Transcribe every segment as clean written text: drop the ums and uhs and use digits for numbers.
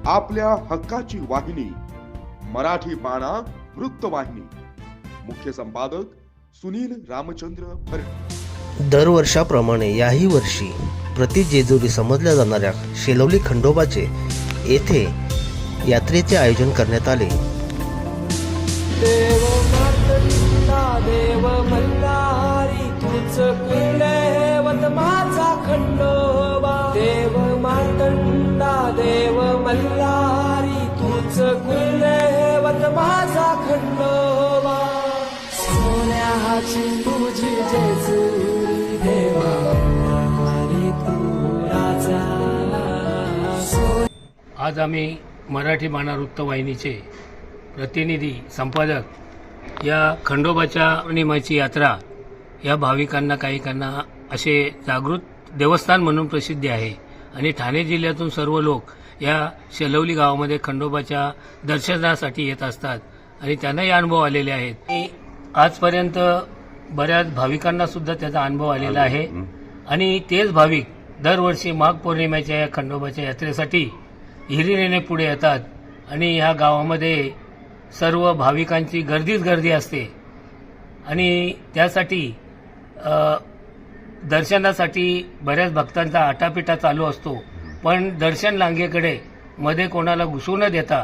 आपल्या हक्काची वाहिनी मराठी बाणा वृत्तवाहिनी। मुख्य संपादक सुनील रामचंद्र भरणे। दरवर्षाप्रमाणे याही वर्षी प्रति जेजुरी समजल्या जाणाऱ्या शेलवली खंडोबाचे येथे यात्रेचे आयोजन करण्यात आले। देव मातंडा देव मल्हारी तूच कुलदैवत माझा खंडोबा। देव मातंडा देव मल्हारी तूच कुलदैवत माझा खंडोबा। सोन्याची तुझी जेजुरी देवा मल्हारी तू राजा। आज आम्ही मराठी बाणा वृत्तवाहिनीचे प्रतिनिधी संपादक या खंडोबाच्या पौर्णिमेची यात्रा या भाविकांना काहीकांना असे जागृत देवस्थान म्हणून प्रसिद्धी आहे आणि ठाणे जिल्ह्यातून सर्व लोक या शेलवली गावामध्ये खंडोबाच्या दर्शनासाठी येत असतात आणि त्यांनाही अनुभव आलेले आहेत। आजपर्यंत बऱ्याच भाविकांना सुद्धा त्याचा अनुभव आलेला आहे आणि तेच भाविक दरवर्षी माघ पौर्णिमेच्या या खंडोबाच्या यात्रेसाठी हिरिरीने पुढे येतात आणि ह्या गावामध्ये सर्व भाविकांची गर्दीच गर्दी असते आणि त्यासाठी दर्शनासाठी बऱ्याच भक्तांचा आटापिटा चालू असतो, पण दर्शन रांगेकडे मध्ये कोणाला घुसू न देता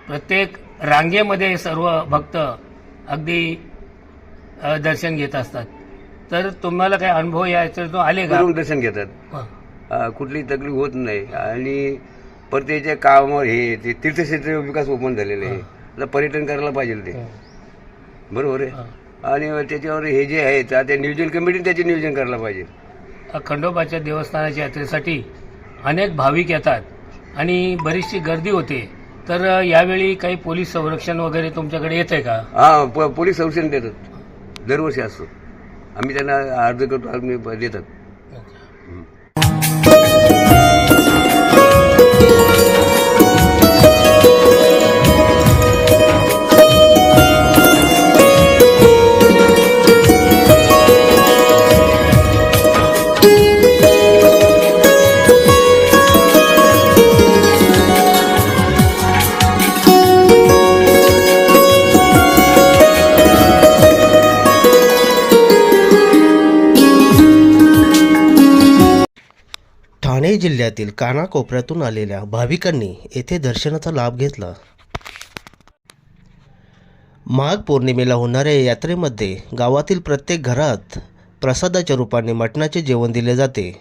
प्रत्येक रांगेमध्ये सर्व भक्त अगदी दर्शन घेत असतात। तर तुम्हाला काही अनुभव याच्यातून आले का? दर्शन घेतात, कुठली तकलीफ होत नाही आणि परतीच्या कामावर हे ते तीर्थक्षेत्र विकास ओपन झालेले आहे, आता पर्यटन करायला पाहिजे ते, बरोबर आहे। आणि त्याच्यावर हे जे आहे त्या नियोजन कमिटीने त्याचे नियोजन करायला पाहिजे। खंडोबाच्या देवस्थानाच्या यात्रेसाठी अनेक भाविक येतात आणि बरीचशी गर्दी होते, तर यावेळी काही पोलीस संरक्षण वगैरे तुमच्याकडे येत आहे का? हा, पोलीस संरक्षण देतात, दरवर्षी असतो, आम्ही त्यांना अर्ज करतो, आम्ही देतात। ठाणे जिल्ह्यातील कानाकोपऱ्यातून आलेल्या भाविकांनी येथे दर्शनाचा लाभ घेतला। माघ पौर्णिमेला होणाऱ्या यात्रेमध्ये गावातील प्रत्येक घरात प्रसादाच्या रूपाने मटणाचे जेवण दिले जाते।